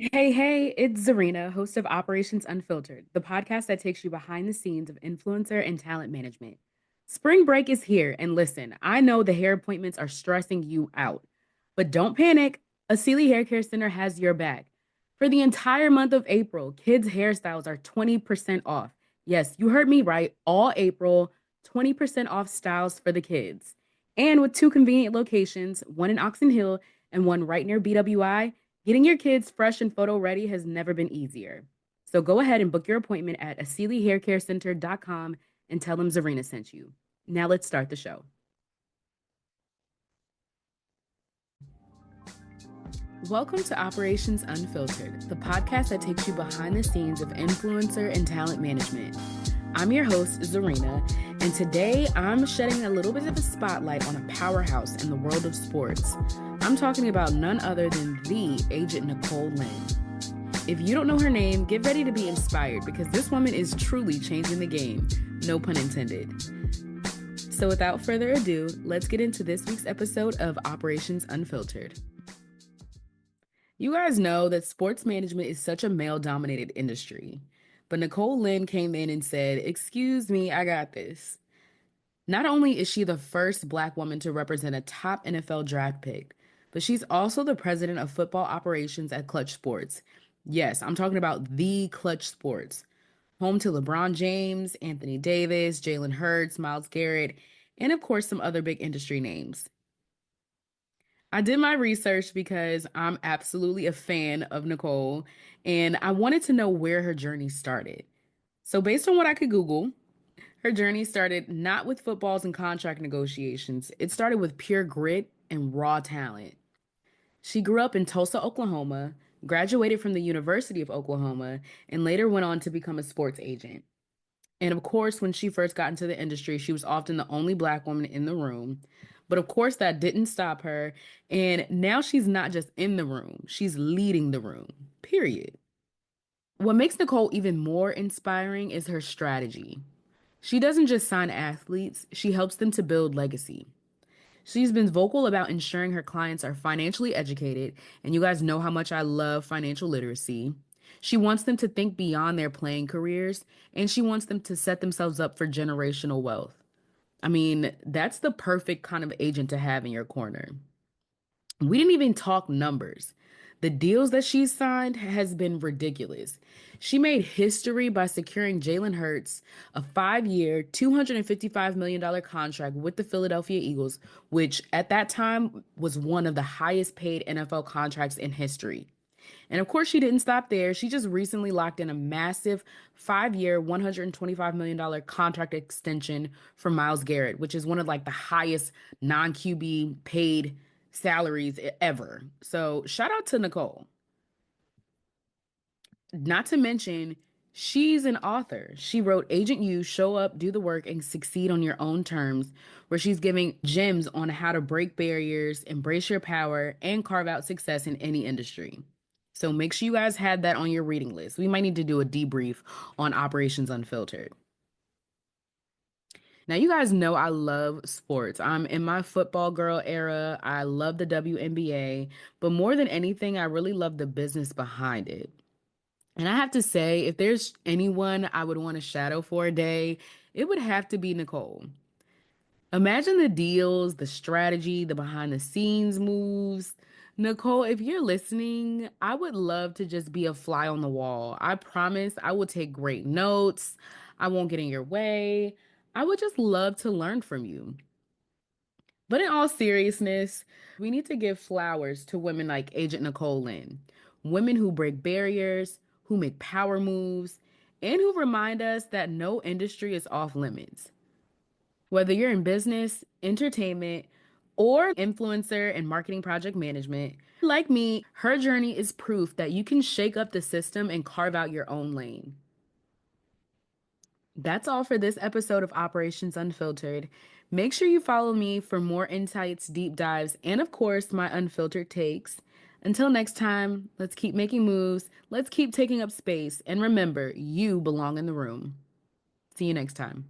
Hey, it's Zuryna, host of Operations Unfiltered, the podcast that takes you behind the scenes of influencer and talent management. Spring break is here, and listen, I know the hair appointments are stressing you out, but don't panic. Asili Hair Care Center has your back. For the entire month of April, kids' hairstyles are 20% off. Yes, you heard me right. All April, 20% off styles for the kids. And with two convenient locations, one in Oxon Hill and one right near BWI, getting your kids fresh and photo ready has never been easier. So go ahead and book your appointment at asilihaircarecenter.com and tell them Zarina sent you. Now let's start the show. Welcome to Operations Unfiltered, the podcast that takes you behind the scenes of influencer and talent management. I'm your host, Zuryna, and today I'm shedding a little bit of a spotlight on a powerhouse in the world of sports. I'm talking about none other than the agent Nicole Lynn. If you don't know her name, get ready to be inspired because this woman is truly changing the game, no pun intended. So without further ado, let's get into this week's episode of Operations Unfiltered. You guys know that sports management is such a male-dominated industry, but Nicole Lynn came in and said, "Excuse me, I got this." Not only is she the first Black woman to represent a top NFL draft pick, but she's also the president of football operations at Klutch Sports. Yes, I'm talking about the Klutch Sports, home to LeBron James, Anthony Davis, Jalen Hurts, Miles Garrett, and of course, some other big industry names. I did my research because I'm absolutely a fan of Nicole and I wanted to know where her journey started. So, based on what I could Google, her journey started not with footballs and contract negotiations. It started with pure grit and raw talent. She grew up in Tulsa, Oklahoma, graduated from the University of Oklahoma, and later went on to become a sports agent. And of course, when she first got into the industry, she was often the only Black woman in the room. But of course, that didn't stop her. And now she's not just in the room, she's leading the room, period. What makes Nicole even more inspiring is her strategy. She doesn't just sign athletes, she helps them to build legacy. She's been vocal about ensuring her clients are financially educated, and you guys know how much I love financial literacy. She wants them to think beyond their playing careers, and she wants them to set themselves up for generational wealth. I mean, that's the perfect kind of agent to have in your corner. We didn't even talk numbers. The deals that she's signed has been ridiculous. She made history by securing Jalen Hurts a 5-year, $255 million contract with the Philadelphia Eagles, which at that time was one of the highest paid NFL contracts in history. And of course, she didn't stop there. She just recently locked in a massive 5-year, $125 million contract extension for Miles Garrett, which is one of like the highest non-QB paid salaries ever. So shout out to Nicole. Not to mention, she's an author. She wrote Agent You, Show Up, Do the Work, and Succeed on Your Own Terms, where she's giving gems on how to break barriers, embrace your power, and carve out success in any industry. So make sure you guys had that on your reading list. We might need to do a debrief on Operations Unfiltered. Now, you guys know I love sports. I'm in my football girl era. I love the WNBA, but more than anything, I really love the business behind it. And I have to say, if there's anyone I would want to shadow for a day, it would have to be Nicole. Imagine the deals, the strategy, the behind the scenes moves. Nicole, if you're listening, I would love to just be a fly on the wall. I promise I will take great notes. I won't get in your way. I would just love to learn from you. But in all seriousness, we need to give flowers to women like Agent Nicole Lynn, women who break barriers, who make power moves, and who remind us that no industry is off limits. Whether you're in business, entertainment, or influencer and marketing project management, like me, her journey is proof that you can shake up the system and carve out your own lane. That's all for this episode of Operations Unfiltered. Make sure you follow me for more insights, deep dives, and of course, my unfiltered takes. Until next time, let's keep making moves, let's keep taking up space, and remember, you belong in the room. See you next time.